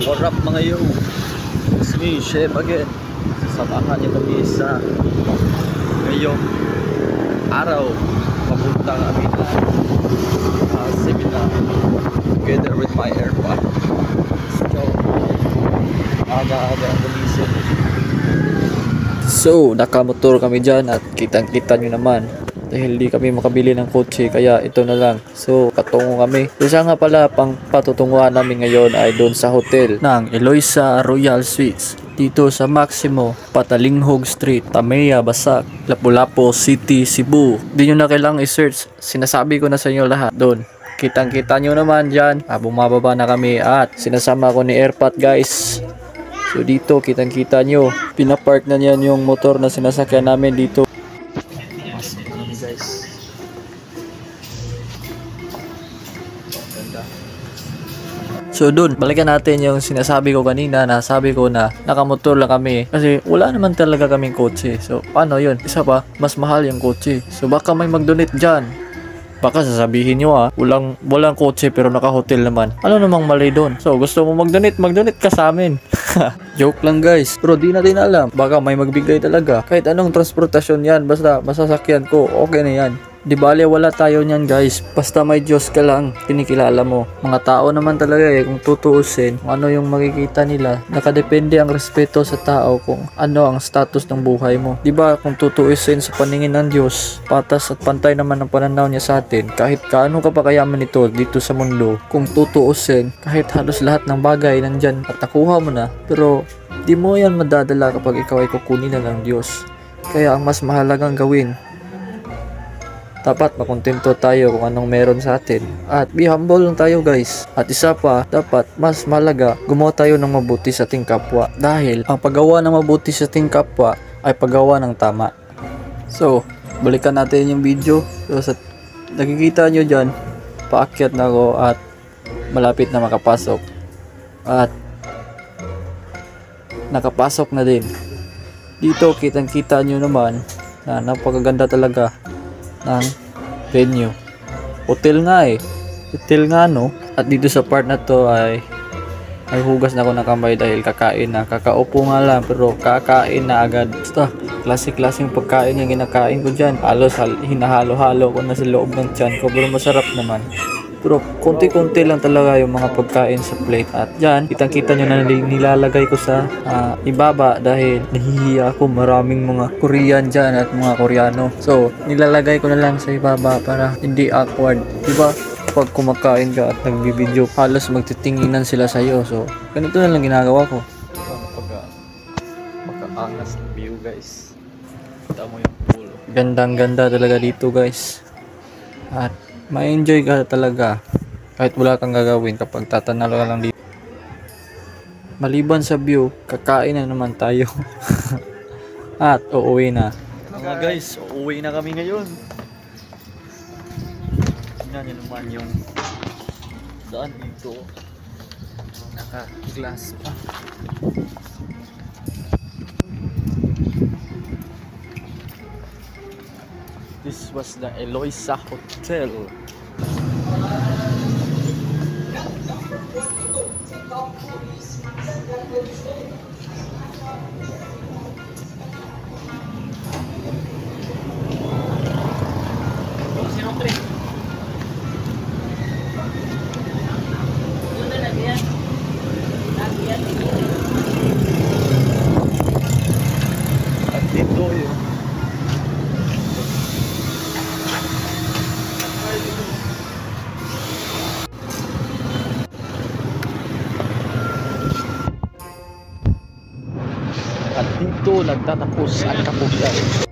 what up mga yo? It's me, Chef again. Sasamahan niyo kami sa ngayong araw. Papunta kami na seminar together with my airpod. So, aga-aga ang gumising. So, nakamotor kami dyan at kitang-kita nyo naman. Dahil di kami makabili ng kotse, kaya ito na lang. So, katungo kami. Isa nga pala, pang patutunguhan namin ngayon ay doon sa hotel ng Eloisa Royal Suites. Dito sa Maximo, Patalinghog Street, Tamea, Basak, Lapu-Lapu City, Cebu. Di nyo na kailangang i-search. Sinasabi ko na sa inyo lahat doon. Kitang-kita nyo naman dyan. Bumababa na kami at sinasama ko ni Airpot guys. So, dito kitang-kita nyo. Pinapark na niyan yung motor na sinasakyan namin dito. Guys, so dun, balikan natin yung sinasabi ko kanina. Nasabi ko na nakamotor lang kami kasi wala naman talaga kaming kotse. So paano yun? Isa pa, mas mahal yung kotse. So baka may mag-donate dyan. Baka sasabihin nyo walang kotse pero naka-hotel naman. Ano namang mali doon? So gusto mo mag-donate ka sa amin. Joke lang guys. Pero di natin alam. Baka may magbigay talaga. Kahit anong transportasyon yan. Basta masasakyan ko. Okay na yan. Di bale wala tayo niyan guys. Basta may Diyos ka lang. Kinikilala mo. Mga tao naman talaga kung tutuusin. Kung ano yung makikita nila. Nakadepende ang respeto sa tao kung ano ang status ng buhay mo. Di ba kung tutuusin sa paningin ng Diyos, patas at pantay naman ang pananaw niya sa atin. Kahit kaano ka pa kayaman ito dito sa mundo. Kung tutuusin, kahit halos lahat ng bagay nandyan at nakuha mo na. Pero di mo yan madadala kapag ikaw ay kukunin na ng Diyos. Kaya ang mas mahalagang gawin, dapat makontento tayo kung anong meron sa atin. At be humble lang tayo guys. At isa pa, dapat mas malaga gumawa tayo ng mabuti sa ating kapwa. Dahil ang paggawa ng mabuti sa ating kapwa ay paggawa ng tama. So, balikan natin yung video. So, sa nakikita nyo dyan, paakyat na ako at malapit na makapasok. At nakapasok na din. Dito, kitang-kita nyo naman na napakaganda talaga ng venue. Hotel nga hotel nga no. At dito sa part na to ay hugas na ako ng kamay dahil kakain na. Kakaupo nga lang pero kakain na agad. Basta klase-klaseng pagkain yung kinakain ko dyan. Halos hinahalo-halo ko na sa loob ng tiyan ko pero masarap naman. Pero konti-konti lang talaga yung mga pagkain sa plate. At dyan, kitang-kita nyo na nilalagay ko sa ibaba dahil nahihiya ako. Maraming mga Korean dyan at mga Koreano. So, nilalagay ko na lang sa ibaba para hindi awkward. Diba? Pag kumakain ka at nagbibideo, halos magtitinginan sila sa'yo. So, ganito na lang ginagawa ko. Pagka-angas ng view guys. Kita mo yung pool. Gandang-ganda talaga dito guys. At ma-enjoy ka talaga kahit wala kang gagawin kapag tatanaw ka lang dito. Maliban sa view, kakain na naman tayo. At uuwi na. Mga guys, uuwi na kami ngayon. Tingnan nyo naman yung daan dito. Naka-glass pa. This was the Eloisa Hotel. At dito yun. At dito nagtatapos ang kapugian.